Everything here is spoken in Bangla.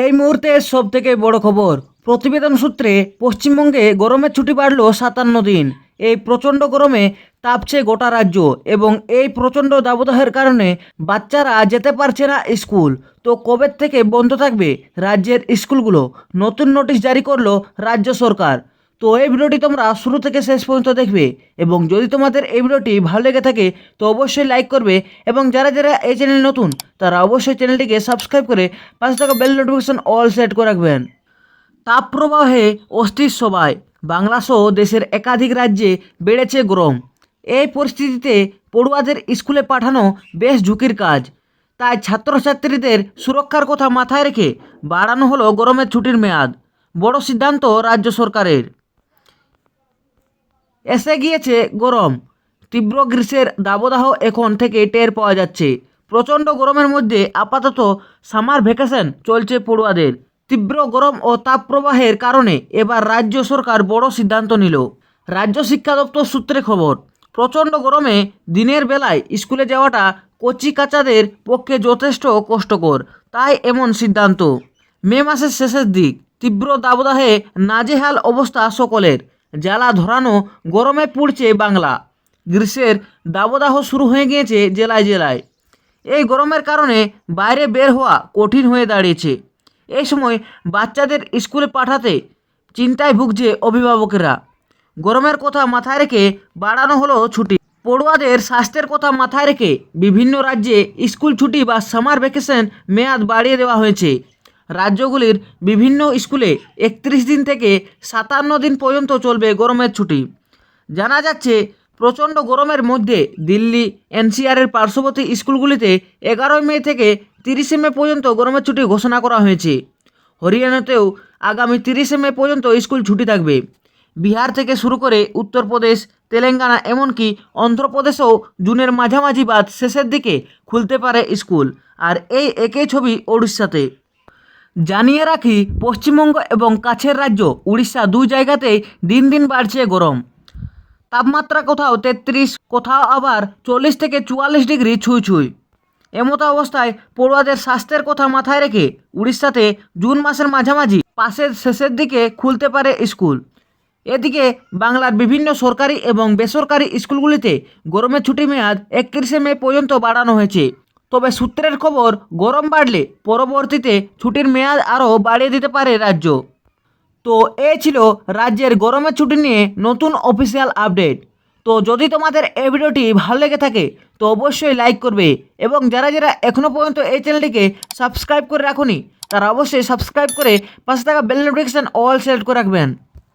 এই মুহূর্তে সবথেকে বড় খবর, প্রতিবেদন সূত্রে পশ্চিমবঙ্গে গরমের ছুটি বাড়ল 57 দিন। এই প্রচণ্ড গরমে তাপছে গোটা রাজ্য এবং এই প্রচণ্ড দাবদাহের কারণে বাচ্চারা যেতে পারছে না স্কুল। তো কবে থেকে বন্ধ থাকবে রাজ্যের স্কুলগুলো, নতুন নোটিশ জারি করলো রাজ্য সরকার। তো এই ভিডিওটি তোমরা শুরু থেকে শেষ পর্যন্ত দেখবে এবং যদি তোমাদের এই ভিডিওটি ভালো লেগে থাকে তো অবশ্যই লাইক করবে এবং যারা যারা এই চ্যানেল নতুন তারা অবশ্যই চ্যানেলটিকে সাবস্ক্রাইব করে পাশে থাকা বেল নোটিফিকেশন অল সেট করে রাখবেন। তাপপ্রবাহে অস্থির সবাই, বাংলাসহ দেশের একাধিক রাজ্যে বেড়েছে গরম। এই পরিস্থিতিতে পড়ুয়াদের স্কুলে পাঠানো বেশ ঝুঁকির কাজ, তাই ছাত্রছাত্রীদের সুরক্ষার কথা মাথায় রেখে বাড়ানো হলো গরমের ছুটির মেয়াদ। বড় সিদ্ধান্ত রাজ্য সরকারের। এসে গিয়েছে গরম, তীব্র গ্রীষ্মের দাবদাহ এখন থেকে টের পাওয়া যাচ্ছে। প্রচণ্ড গরমের মধ্যে আপাতত সামার ভ্যাকেশন চলছে পড়ুয়াদের। তীব্র গরম ও তাপপ্রবাহের কারণে এবার রাজ্য সরকার বড় সিদ্ধান্ত নিল। রাজ্য শিক্ষা দপ্তর সূত্রে খবর, প্রচণ্ড গরমে দিনের বেলায় স্কুলে যাওয়াটা কচিকাচাদের পক্ষে যথেষ্ট কষ্টকর, তাই এমন সিদ্ধান্ত। মে মাসের শেষের দিক, তীব্র দাবদাহে নাজেহাল অবস্থা সকলের। জ্বালা ধরানো গরমে পুড়ছে বাংলা। গ্রীষ্মের দাবদাহ শুরু হয়ে গিয়েছে জেলায় জেলায়। এই গরমের কারণে বাইরে বের হওয়া কঠিন হয়ে দাঁড়িয়েছে। এই সময় বাচ্চাদের স্কুলে পাঠাতে চিন্তায় ভুগছে অভিভাবকেরা। গরমের কথা মাথায় রেখে বাড়ানো হলো ছুটি। পড়ুয়াদের স্বাস্থ্যের কথা মাথায় রেখে বিভিন্ন রাজ্যে স্কুল ছুটি বা সামার ভ্যাকেশন মেয়াদ বাড়িয়ে দেওয়া হয়েছে। রাজ্যগুলির বিভিন্ন স্কুলে 31 দিন থেকে 57 দিন পর্যন্ত চলবে গরমের ছুটি। জানা যাচ্ছে, প্রচণ্ড গরমের মধ্যে দিল্লি এনসিআরের পার্শ্ববর্তী স্কুলগুলিতে 11 মে থেকে 30 মে পর্যন্ত গরমের ছুটি ঘোষণা করা হয়েছে। হরিয়ানাতেও আগামী 30 মে পর্যন্ত স্কুল ছুটি থাকবে। বিহার থেকে শুরু করে উত্তরপ্রদেশ, তেলেঙ্গানা এমনকি অন্ধ্রপ্রদেশেও জুনের মাঝামাঝি বা শেষের দিকে খুলতে পারে স্কুল। আর এই একই ছবি ওড়িশাতে। জানিয়ে রাখি, পশ্চিমবঙ্গ এবং কাছের রাজ্য উড়িষ্যা দুই জায়গাতেই দিন দিন বাড়ছে গরম। তাপমাত্রা কোথাও 33, কোথাও আবার 40 থেকে 44 ডিগ্রি ছুঁই ছুঁই। এমতো অবস্থায় পড়ুয়াদের স্বাস্থ্যের কথা মাথায় রেখে উড়িষ্যাতে জুন মাসের মাঝামাঝি পাশের শেষের দিকে খুলতে পারে স্কুল। এদিকে বাংলার বিভিন্ন সরকারি এবং বেসরকারি স্কুলগুলিতে গরমের ছুটি মেয়াদ 31 মে পর্যন্ত বাড়ানো হয়েছে। তবে সূত্রের খবর, গরম বাড়লে পরবর্তীতে ছুটির মেয়াদ আরও বাড়িয়ে দিতে পারে রাজ্য। তো এই ছিল রাজ্যের গরমের ছুটি নিয়ে নতুন অফিসিয়াল আপডেট। তো যদি তোমাদের এই ভিডিওটি ভালো লেগে থাকে তো অবশ্যই লাইক করবে এবং যারা যারা এখনও পর্যন্ত এই চ্যানেলটিকে সাবস্ক্রাইব করে রাখুনি তারা অবশ্যই সাবস্ক্রাইব করে পাশে থাকা বেল নোটিফিকেশন অল সিলেক্ট করে রাখবেন।